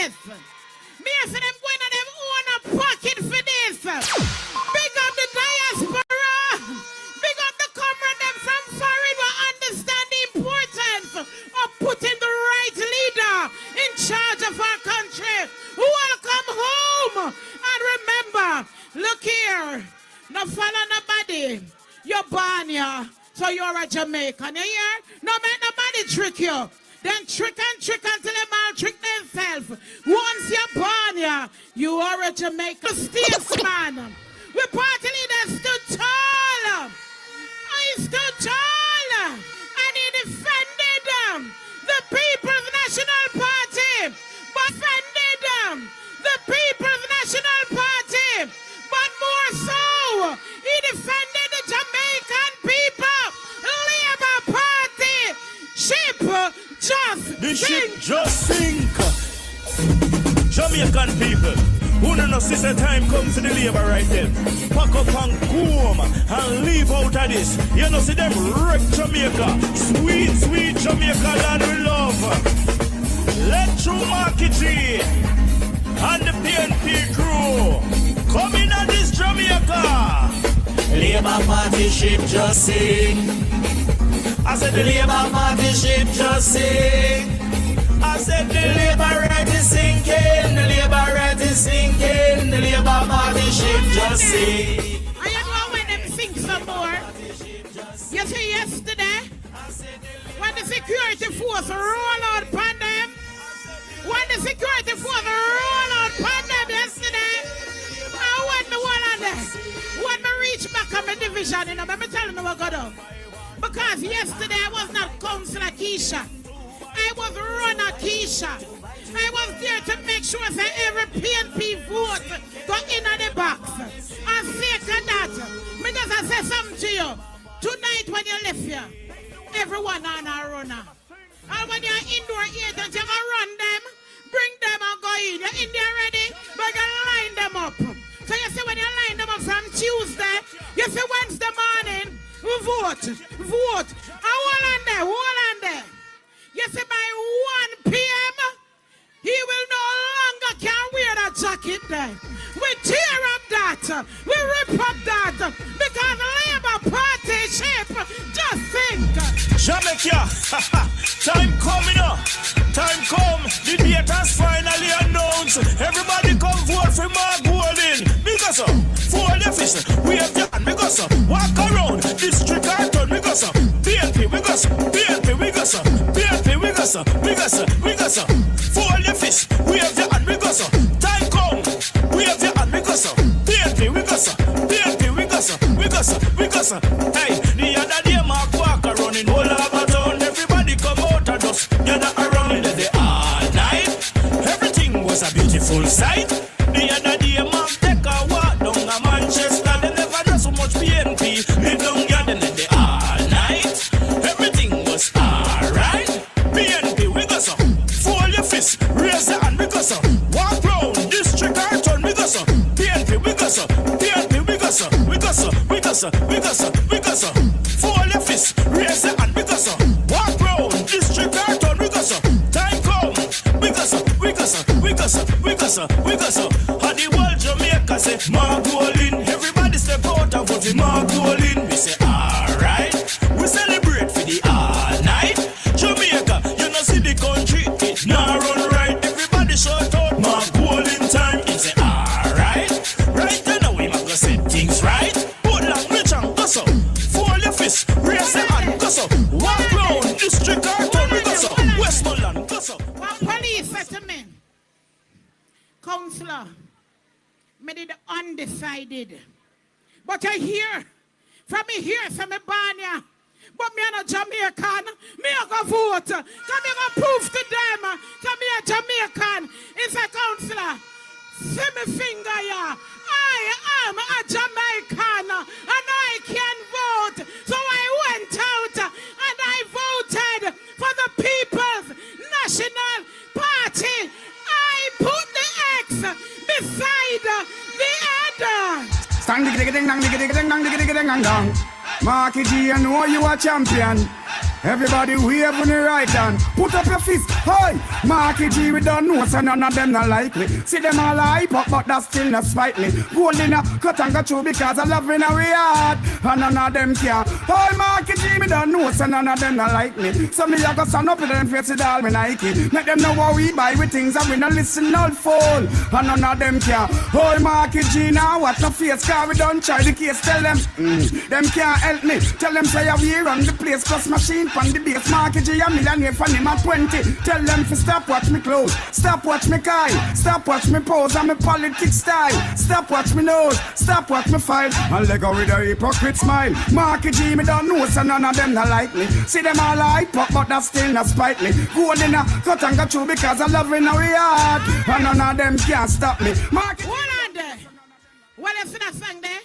this. Me I say them going to them own a pocket for this. Big up the diaspora. Big up the comrade them from foreign who understand the importance of putting the right leader in charge of our country. Welcome home. And remember, look here. No follow nobody. You're born here, so you're a Jamaican. You hear? No make nobody trick you. Then trick until them all trick themselves. Once you're born here, you are a Jamaican statesman. We party leaders stood tall. I stood tall. And he defended the People's National Party. But defended the People's National Party. But more so, he defended the Jamaican people. Labour Party. Ship just the sink. ship just sink. Jamaican people, who don't know since the time comes to the labor right then. Pack up and go home and leave out of this. You know, see them wreck Jamaica. Sweet, sweet Jamaica land we love. Let through Marketing and the PNP crew come in at this Jamaica. Labour Party ship just sink. I said the Labour Party ship just sink. I said the Labour right is sinking. The Labour right is sinking. The Labour Party ship just sink. I am going when them sink some more. You see yesterday, when the security force roll out upon them, when the security force roll out upon them yesterday, I went the one on this. When I reach back on my division, you know, let me tell you what got up. Because yesterday I was not Councillor Keisha. I was runner Keisha. I was there to make sure that every PNP vote go in the box. And sake of that, because I say something to you. Tonight when you left here, everyone on a runner. And when you're indoor agents, you can run them, bring them and go in. You're in there ready, but you line them up. So you see when you line them up from Tuesday, you see Wednesday morning, vote. And hold on there. You see by 1 p.m., he will no longer can wear that jacket there. We tear up that. We rip up that. Because Labour Party shape just think. Jamaica, time coming up. Time come. The date has finally announced. Everybody come vote for Mark Golding. Because of for the fish, we have done. Because of walk around district carton. Because of PNP. Because of PNP. Because of PNP. Because of because of for the fish, we have done. Because of time come. We have done. Because of PNP. Because of PNP. Because of hey, the other day Mark Walker running all over town. Everybody come out and just gather around in the day all night. Everything was a beautiful sight. The other day Mark take a walk down to Manchester. They never know so much PNP. Live down here in the day all night. Everything was alright. PNP we got some. Fold your fist, raise your hand because of. Walk round district carton because of. PNP we got some. PNP we got some. Because of. Fold your fist, raise your hand because of. Walk round district carton because of. Time come because of. And the world Jamaica say Mark Golding. Everybody step out and vote for Mark Golding. We say alright. We celebrate for the all night. Jamaica, you know see the country it now run right. Everybody shout out Mark Golding time. We say alright. Right now we must go set things right. Put long rich and go so. Fold your fist, raise your hand, go so. Walk round district carton, go so. Westmoreland, go so. One police said to me, Councillor, me did undecided. But I hear, from me here, from me Banya, but me a Jamaican, me a go vote. Come me go prove to them, come me a Jamaican. It's a councillor. See me finger here. I am a Jamaican and I can vote. So I went out and I voted for the People's National Party. I put the X beside the header. Stand diggy ding dang diggy ding dang diggy ding dang dang. Marky G, you know you a champion. Everybody wave on the right hand. Put up your fist. Hey, Marky G, we don't know, so none of them not like me. See them all hype up, but that still not spite me. Gold in a cut and go through because I love in a yard. And none of them care. Hey, Marky G, me don't know, so none of them not like me. So me I go stand up with them face it all me Nike. Make them know what we buy with things and we not listen all fall. And none of them care. Hey, Marky G, now watch no face, cause we don't try the case. Tell them, them can't help me. Tell them say we run the place, plus machine from the base. Marky G a millionaire from him at 20. Tell them to stop watch me clothes, stop watch me Kai, stop watch me pose and me politics style. Stop watch me nose, stop watch me file. And let go with a hypocrite smile. Marky G me don't know, so none of them not like me. See them all hype up, but that still not spite me. Gold in a cut and go through because I love in a yard. And none of them can't stop me. Marky Hold on there. What else in that song there?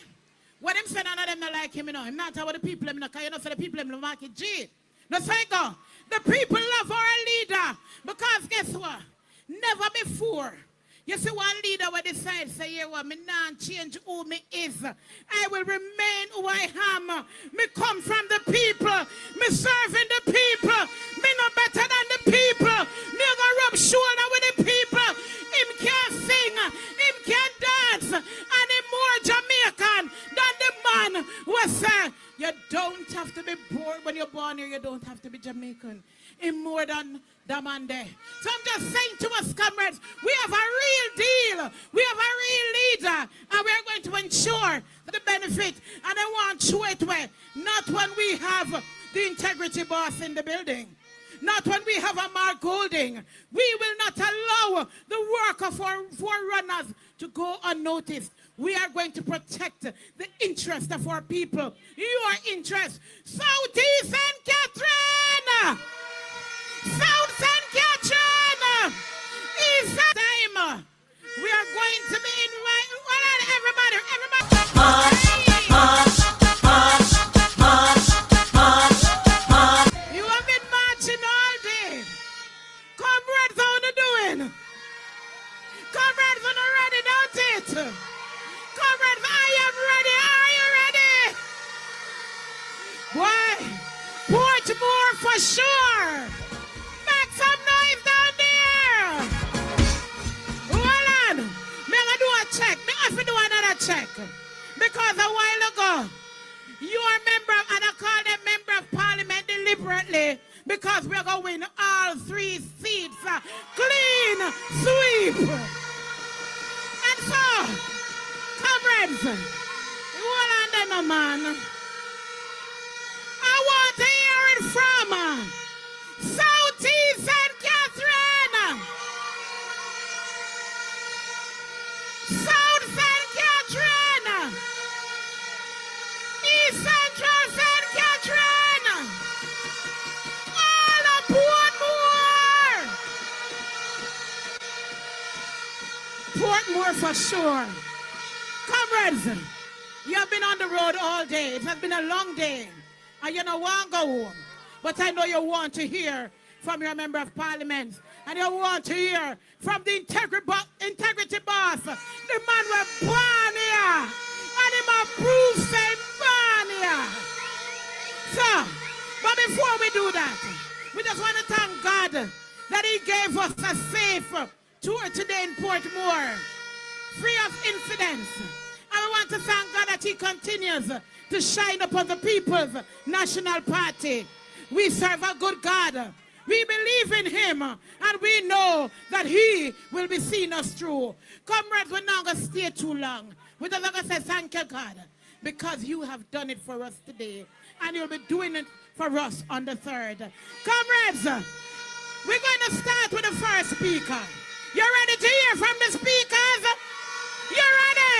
What him say none of them not like him, you know. Him not talk about the people, you know, because you know, say the people him Marky G. No say go. The people love our leader. Because guess what? Never before. You see one leader will decide, say, yeah, well, me not change who me is. I will remain who I am. Me come from the people. Me serving the people. Me no better than the people. Me gonna rub shoulder with the people. Him can't sing. Him can't dance. And him more Jamaican than the man who say, you don't have to be born when you're born here. You don't have to be Jamaican. Him more than the man there. So I'm just saying to us, comrades, we have a real deal. We have a real leader. And we are going to ensure the benefit. And I want to show it where. Not when we have the integrity boss in the building. Not when we have a Mark Golding. We will not allow the work of our forerunners to go unnoticed. We are going to protect the interest of our people. Your interest. Southeast and Catherine! South St. Catherine! East time! We are going to be inviting everybody. You have been marching all day. Comrades, how are you doing? Comrades, are you ready, don't it? Comrades, I am ready. Are you ready? Why? Portmore for sure. Make some noise down there. Hold on. Me gonna do a check. Me have to do another check. Because a while ago, you are member, and I call them member of parliament deliberately, because we're going to win all 3 seats. Clean sweep. And so, comrades, hold on then, no man. I want to hear it from Southeast St. Catherine. South St. Catherine. East Central St. Catherine. All of Portmore. Portmore for sure. Comrades, you have been on the road all day. It has been a long day. And you don't want to go home. But I know you want to hear from your member of parliament. And you want to hear from the integrity boss. The man was born here. And him approves saying born here. So, but before we do that, we just want to thank God that he gave us a safe tour today in Portmore. Free of incidents. And we want to thank God that he continues to shine upon the People's National Party. We serve a good God. We believe in him, and we know that he will be seeing us through. Comrades, we're not going to stay too long. We're just going to say thank you, God, because you have done it for us today, and you'll be doing it for us on the 3rd. Comrades, we're going to start with the first speaker. You ready to hear from the speakers? You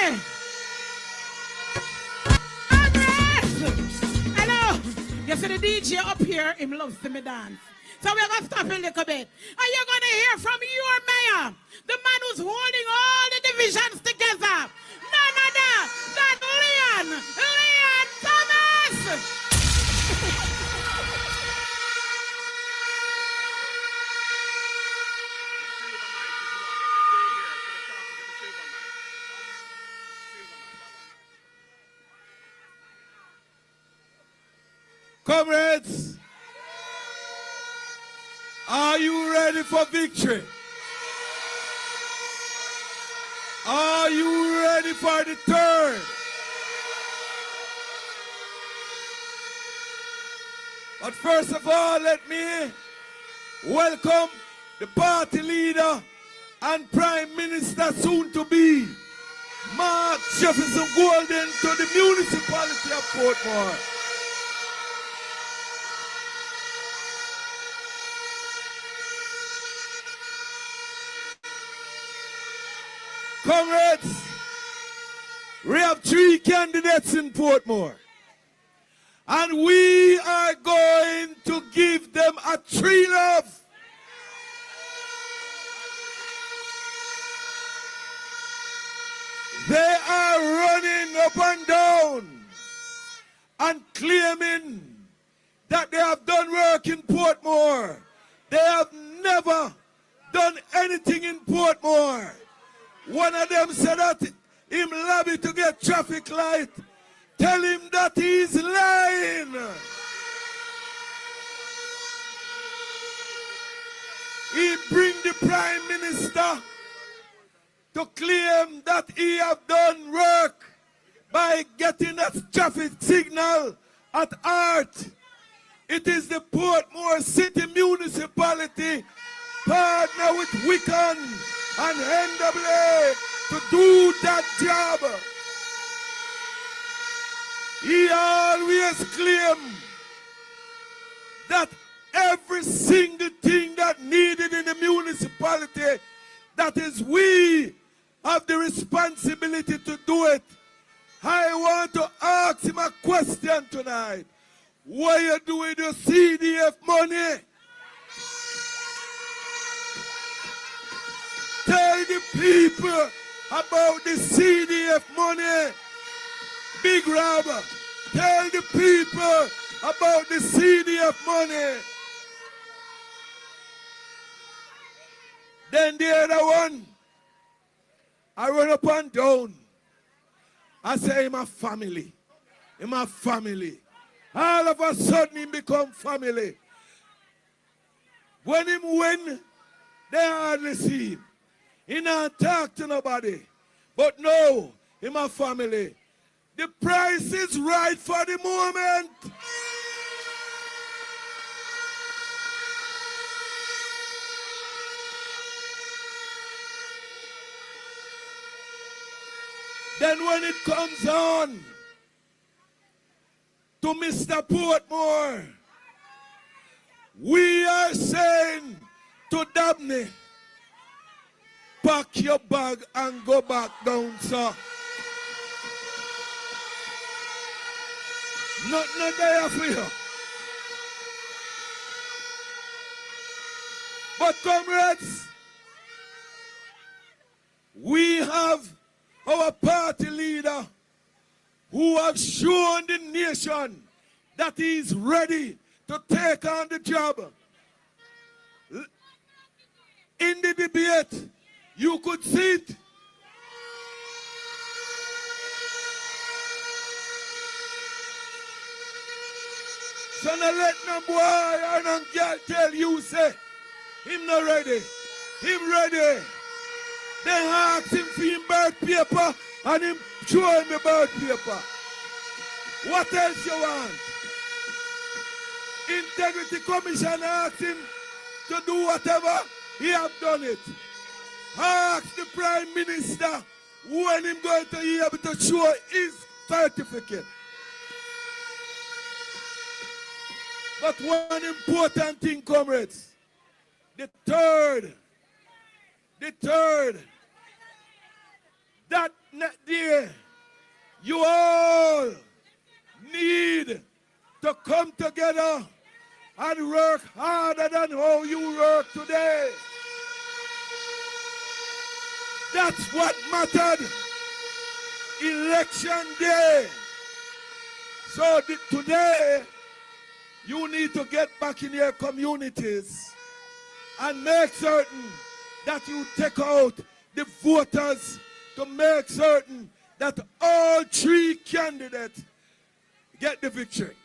ready? You see the DJ up here, him loves to me dance. So we're going to stop a little bit. And you're going to hear from your mayor, the man who's holding all the divisions together. None other than Leon Thomas. Comrades, for victory? Are you ready for the third? But first of all, let me welcome the party leader and Prime Minister soon to be, Mark Jefferson Golden, to the municipality of Portmore. Comrades, we have 3 candidates in Portmore, and we are going to give them a 3 love. They are running up and down and claiming that they have done work in Portmore. They have never done anything in Portmore. One of them said that him lobby to get traffic light. Tell him that he's lying. He bring the Prime Minister to claim that he have done work by getting a traffic signal at Art. It is the Portmore City Municipality partner with Wiccan and NWA to do that job. He always claimed that every single thing that needed in the municipality, that is we have the responsibility to do it. I want to ask him a question tonight. What you do with your CDF money? Tell the people about the CDF money. Big Rob, tell the people about the CDF money. Then the other one, I run up and down. I say, in my family. In my family. All of a sudden, he become family. When him win, they hardly see him. He not talk to nobody. But no, in my family. The price is right for the moment. Then when it comes on to Mr. Portmore, we are saying to Dabney, pack your bag and go back down, sir. Nothing there for you. But comrades, we have our party leader who have shown the nation that he is ready to take on the job. In the debate, you could see it. So now let no boy or no girl tell you, say, him not ready. Him ready. They ask him for him birth paper and him show him the birth paper. What else you want? Integrity Commission asked him to do whatever, he have done it. Ask the Prime Minister when him going to be able to show his certificate. But one important thing, comrades, the third, that day, you all need to come together and work harder than how you work today. That's what mattered. Election day. So today, you need to get back in your communities and make certain that you take out the voters to make certain that all 3 candidates get the victory.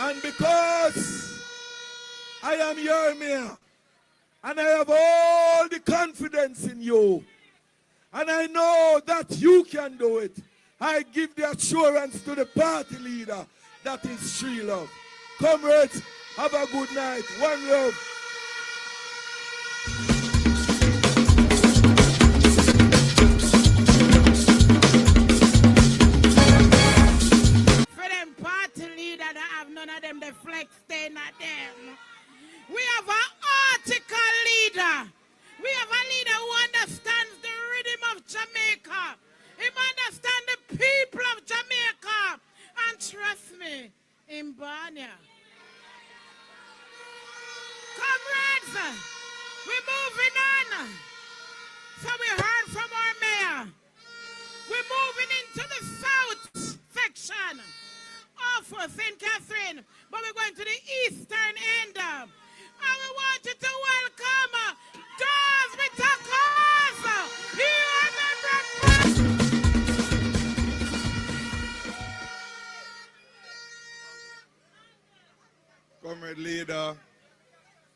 And because I am your mayor, and I have all the confidence in you, and I know that you can do it, I give the assurance to the party leader that is Tree Love. Comrades, have a good night. One love. For them party leader that have none of them, the flex staying at them. We have an article leader. We have a leader who understands the rhythm of Jamaica. He understands the people of Jamaica. And trust me, in Banya. Comrades, we're moving on. So we heard from our mayor. We're moving into the south section of St. Catherine, but we're going to the eastern end. And we want you to welcome Daz Mitakas. Comrade leader,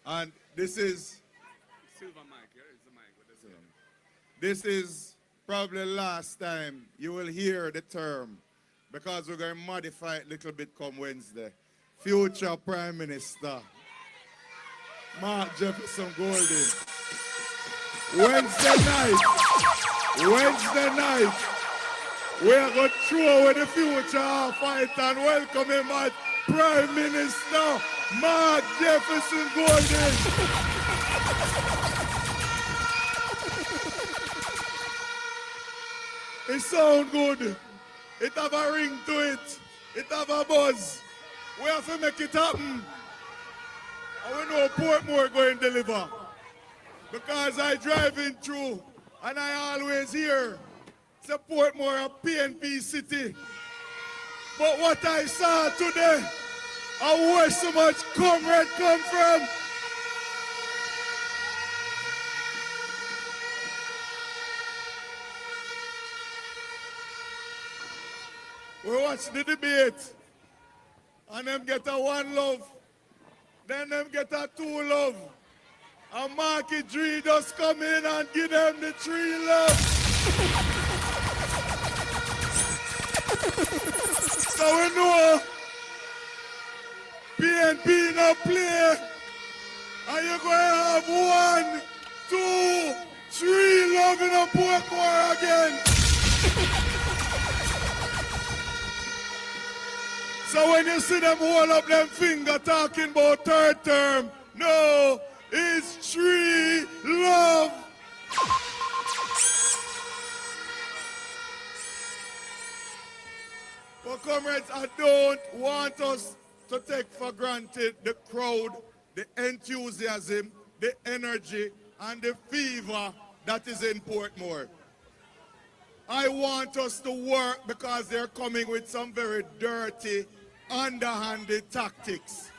and this is Silver mic, yeah? It's the mic with the silver. this is probably the last time you will hear the term, because we're going to modify it a little bit come Wednesday. Future Prime Minister Mark Jefferson Golden. Wednesday night, we are going to throw away the future fight and welcome him as Prime Minister Mark Jefferson Golden. It sound good. It have a ring to it. It have a buzz. We have to make it happen. And we know Portmore going to deliver. Because I driving through and I always hear it's a Portmore, a PNP city. But what I saw today, and where so much comrade come from, we watch the debate, and them get a one love, then them get a two love, and Marky Tree just come in and give them the tree love. So we know PNP no play, and you're going to have 1, 2, 3 love in a Portmore again. So when you see them hold up them finger talking about third term, no, it's Tree Love. But comrades, I don't want us to take for granted the crowd, the enthusiasm, the energy, and the fever that is in Portmore. I want us to work because they're coming with some very dirty, underhanded tactics.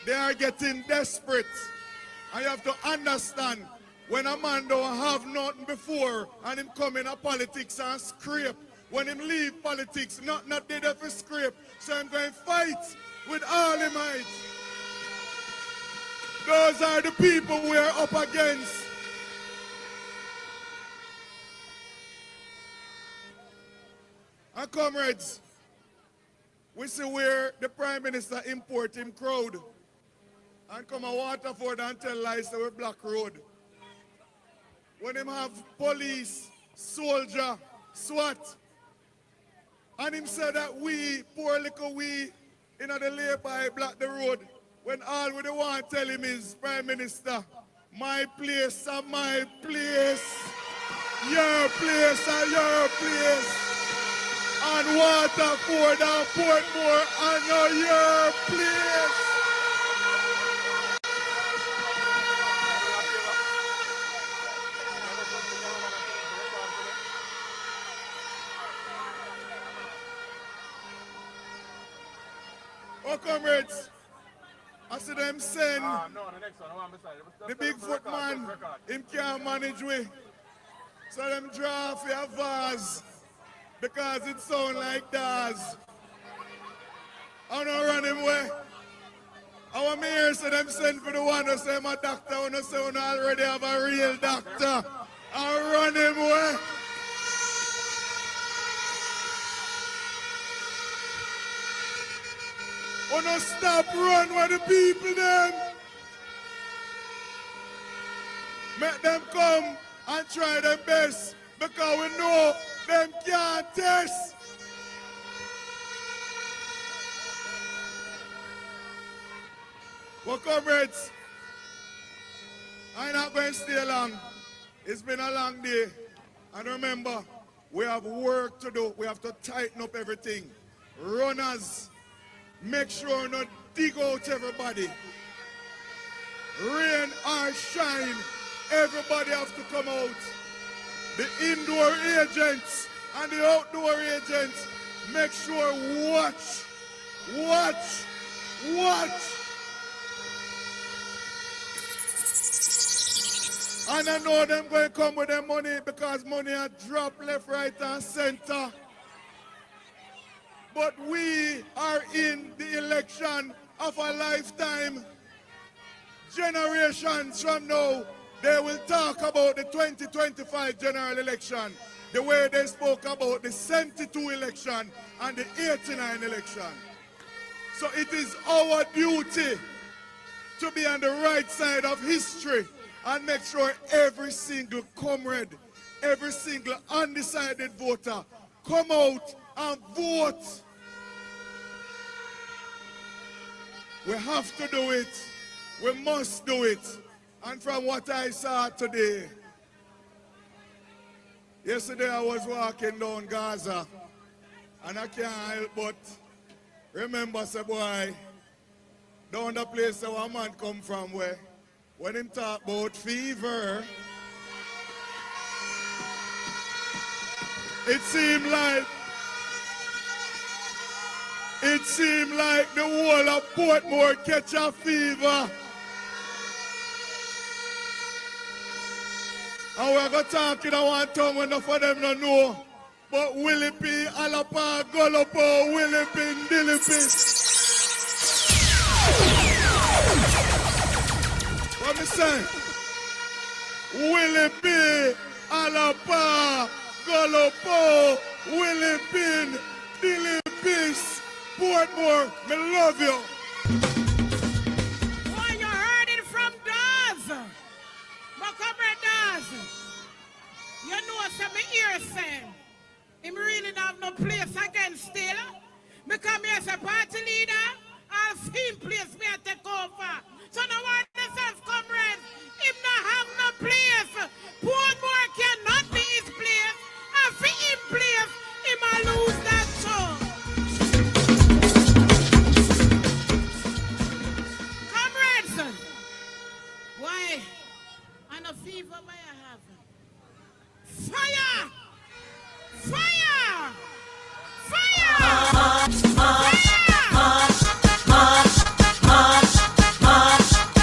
They are getting desperate. And you have to understand, when a man don't have nothing before and him come in a politics and scrape, when him leave politics, not did for scrape, so I'm going to fight with all his might. Those are the people we are up against. And comrades, we see where the Prime Minister import him crowd and come a Waterford and tell lies that we block road. When him have police, soldier, SWAT, and him said that we, poor little we, in the Labour block the road, when all we want to tell him is, Prime Minister, my place and my place, your place and your place. And Waterford and Portmore and now your place. Oh, comrades, I see them send the big foot man, him can't manage way. So them draw for a vase. Because it sound like Daz. I don't run him away. Our mayor said them send for the one who say my doctor, who say we already have a real doctor. I run him away. We no stop run with the people them. Make them come and try their best because we know them can't test. Well, comrades, I'm not going to stay long. It's been a long day. And remember, we have work to do. We have to tighten up everything. Runners, make sure not dig out everybody. Rain or shine, everybody has to come out. The indoor agents and the outdoor agents, make sure watch. And I know them going to come with their money because money are dropped left, right, and center. But we are in the election of a lifetime. Generations from now, they will talk about the 2025 general election the way they spoke about the 72 election and the 89 election. So it is our duty to be on the right side of history and make sure every single comrade, every single undecided voter come out and vote. We have to do it. We must do it. And from what I saw today, yesterday I was walking down Gaza and I can't help but remember, say boy, down the place where a man come from where when him talk about fever, it seemed like the whole of Portmore catch a fever. And we're going to talk in one tongue when enough of them don't know. But Willie P, Alapa, Golopo, Willie P, Dillipi. What me say? Willie P, Alapa, Golopo, Willie P, Dillipi, Portmore, me love you. Why you heard it from Daz? My comrade Daz. You know some ear saying, him really not have no place again still. Me come here as a party leader, I'll see him place me and take over. So no one yourself, comrades, him not have no place. Portmore cannot be his place. And for him place, him a lose that show. Comrades, why? And a fever may I have. Fire! Fire! Fire!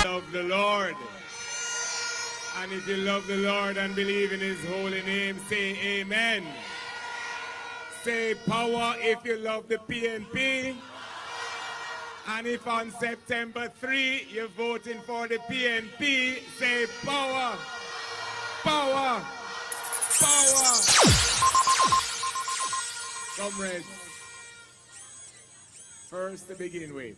Love the Lord. And if you love the Lord and believe in his holy name, say amen. Say power if you love the PNP. And if on September 3 you're voting for the PNP, say power, power, power. Comrades, first to begin with,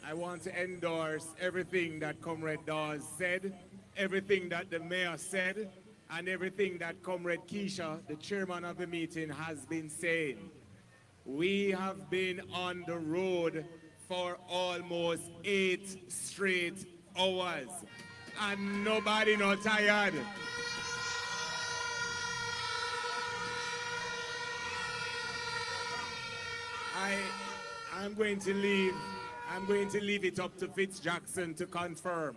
I want to endorse everything that Comrade Dawes said, everything that the mayor said, and everything that Comrade Keisha, the chairman of the meeting, has been saying. We have been on the road for almost 8 straight hours, and nobody not tired. I'm going to leave it up to Fitz Jackson to confirm,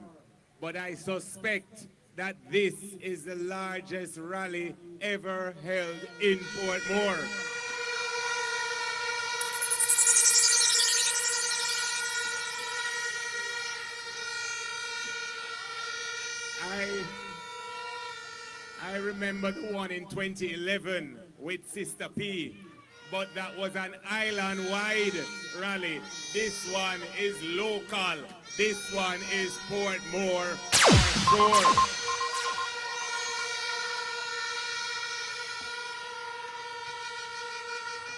but I suspect that this is the largest rally ever held in Portmore. I remember the one in 2011 with Sister P. but that was an island-wide rally. This one is local. This one is Portmore for sure.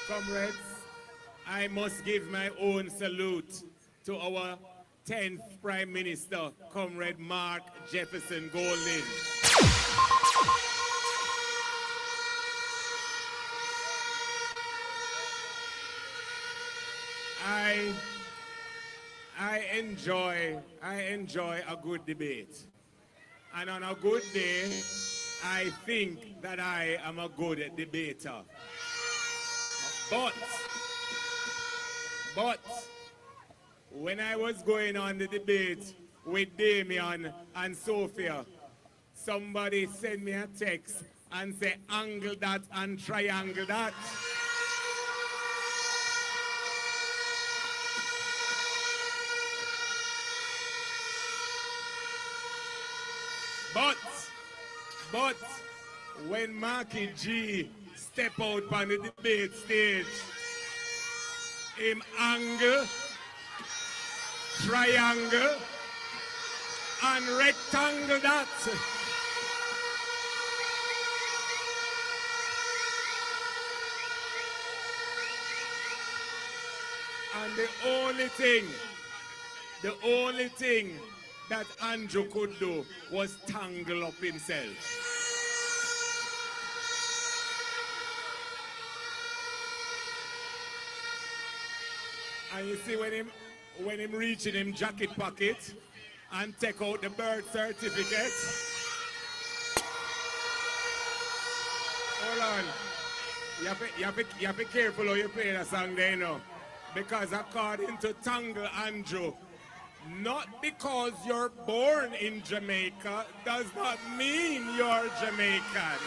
Comrades, I must give my own salute to our 10th Prime Minister, Comrade Mark Jefferson Golding. I enjoy a good debate. And on a good day, I think that I am a good debater. But when I was going on the debate with Damien and Sophia, somebody sent me a text and said, angle that and triangle that. But when Marky G step out on the debate stage, him angle, triangle, and rectangle that. And the only thing that Andrew could do was tangle up himself. And you see when him reach in him jacket pocket and take out the birth certificate. Hold on. You have to be careful how you play that song there, you know. Because according to Tangle Andrew, not because you're born in Jamaica does not mean you're Jamaican.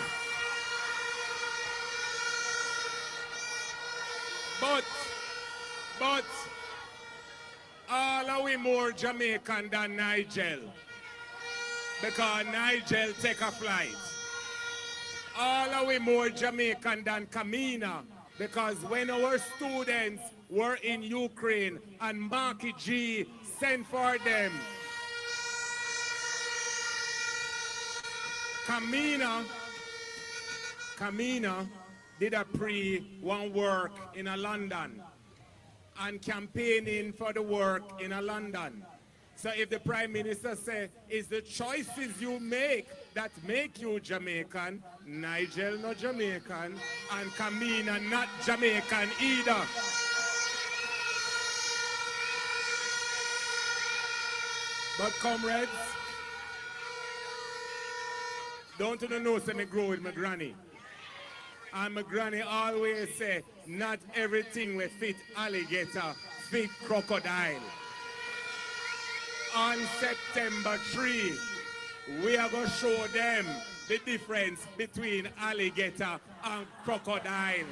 But all are we more Jamaican than Nigel, because Nigel take a flight. All are we more Jamaican than Kamina, because when our students were in Ukraine and Marky G sent for them, Kamina did a one work in a London and campaigning for the work in a London. So if the Prime Minister say, it's the choices you make that make you Jamaican, Nigel not Jamaican, and Kamina not Jamaican either. But comrades, don't you know say me grow with my granny. And my granny always say, not everything will fit alligator, fit crocodile. On September 3, we are going to show them the difference between alligator and crocodile.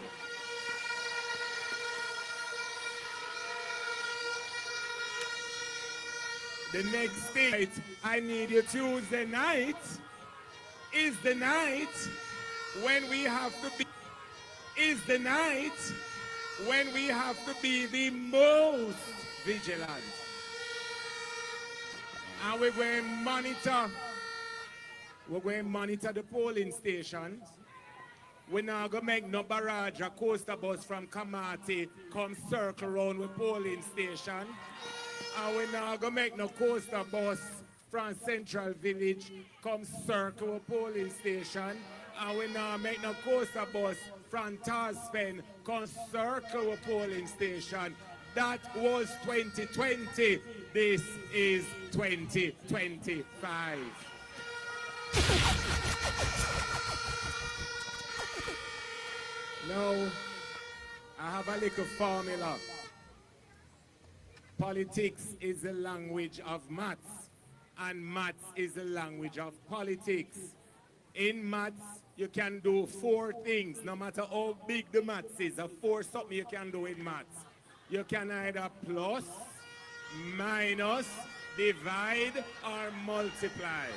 The next thing I need you Tuesday night is the night when we have to be the most vigilant. And we're going to monitor the polling stations. We're not going to make no barrage or coaster bus from Kamati come circle around with polling station. And we're not going to make no coaster bus from Central Village come circle with polling station. And we now make no coaster bus from Taspen come circle with polling station. That was 2020. This is 2025. Now, I have a little formula. Politics is the language of maths, and maths is the language of politics. In maths, you can do 4 things, no matter how big the maths is. 4 something you can do in maths. You can either plus, minus, divide, or multiply.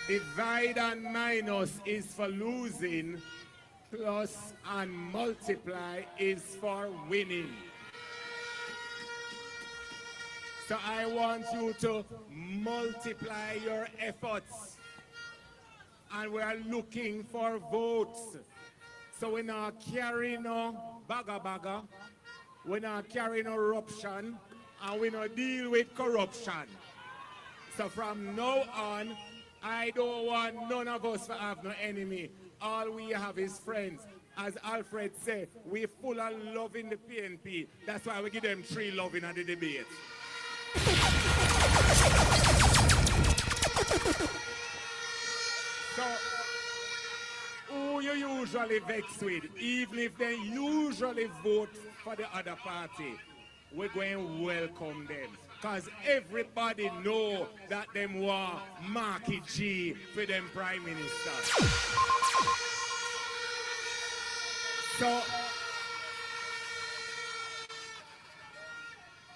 Divide and minus is for losing. plus and multiply is for winning. So I want you to multiply your efforts. And we are looking for votes. So we're not carrying no bagga. We're not carrying no corruption. And we don't deal with corruption. So from now on, I don't want none of us to have no enemy. All we have is friends. As Alfred said, we're full of love in the PNP. That's why we give them 3 loving at the debate. So, who you usually vex with, even if they usually vote for the other party, we're going to welcome them. Because everybody know that them want Marky G for them Prime Minister. So,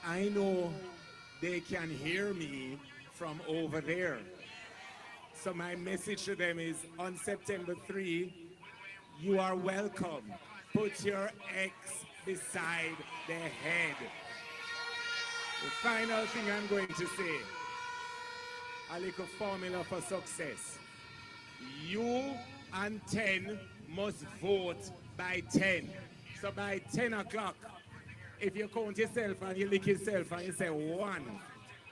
I know they can hear me from over there. So my message to them is, on September 3, you are welcome. Put your X beside their head. The final thing I'm going to say, a little formula for success. You and 10 must vote by 10. So by 10 o'clock, if you count yourself and you lick yourself and you say 1,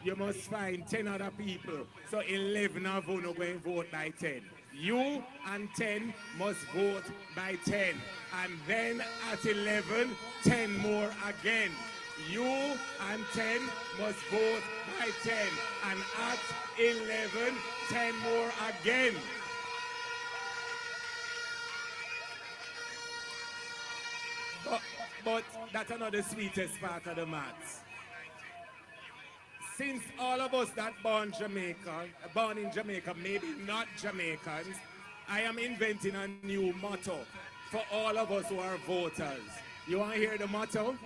you must find 10 other people. So 11 of you are going to vote by 10. You and 10 must vote by 10. And then at 11, 10 more again. You and 10 must vote by 10. And at 11, 10 more again. But that's another sweetest part of the maths. Since all of us that born in Jamaica, maybe not Jamaicans, I am inventing a new motto for all of us who are voters. You want to hear the motto?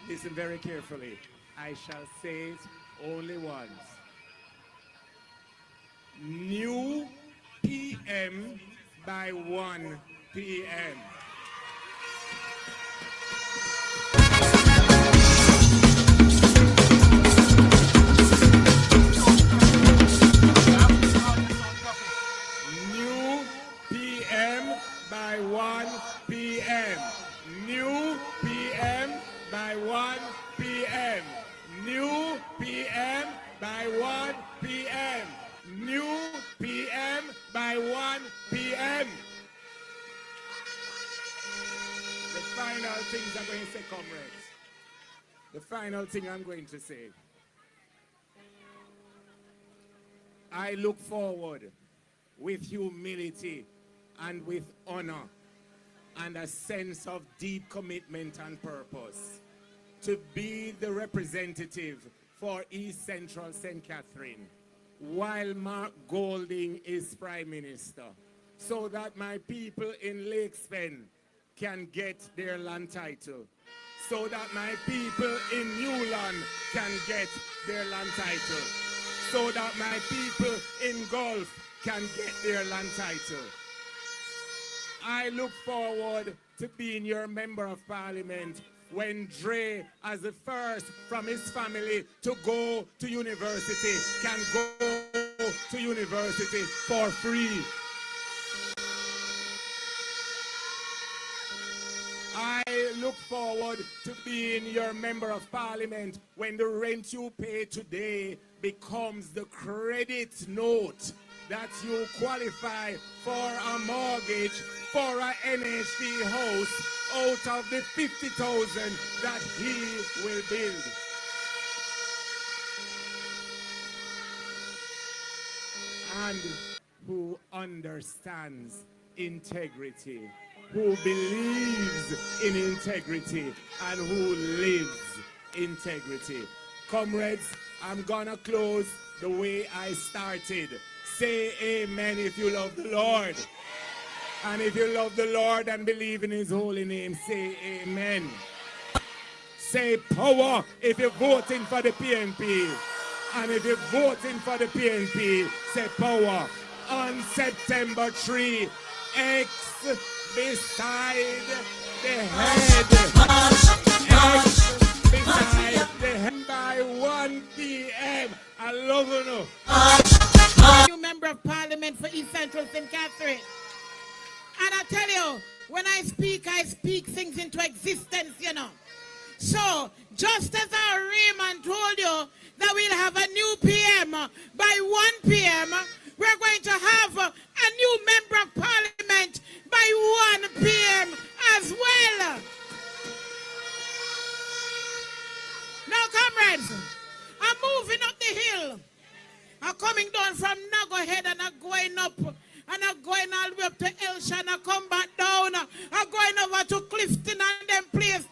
Listen very carefully. I shall say it only once. New PM by 1 PM. By 1 p.m. New PM by 1 p.m. New PM by 1 p.m. New PM by 1 p.m. The final things I'm going to say, comrades. The final thing I'm going to say. I look forward with humility and with honor and a sense of deep commitment and purpose to be the representative for East Central St. Catherine while Mark Golding is Prime Minister, so that my people in Lakespen can get their land title, so that my people in Newland can get their land title, so that my people in Gulf can get their land title. I look forward to being your member of parliament when Dre, as the first from his family to go to university, can go to university for free. I look forward to being your member of parliament when the rent you pay today becomes the credit note that you qualify for a mortgage for an NHD house out of the 50,000 that he will build. And who understands integrity, who believes in integrity, and who lives integrity. Comrades, I'm gonna close the way I started. Say amen if you love the Lord. And if you love the Lord and believe in his holy name, say amen. Say power if you're voting for the PNP. And if you're voting for the PNP, say power. On September 3, X beside the head. Beside the head by 1 p.m. I love you. New member of parliament for East Central St. Catherine. And I tell you, when I speak things into existence, you know. So, just as our Raymond told you that we'll have a new PM by 1 p.m., we're going to have a new member of parliament by 1 p.m. as well. Now, comrades, I'm moving up the hill. I'm coming down from Nagohead and I'm going up and I'm going all the way up to Elsha and I come back down. I'm going over to Clifton and them place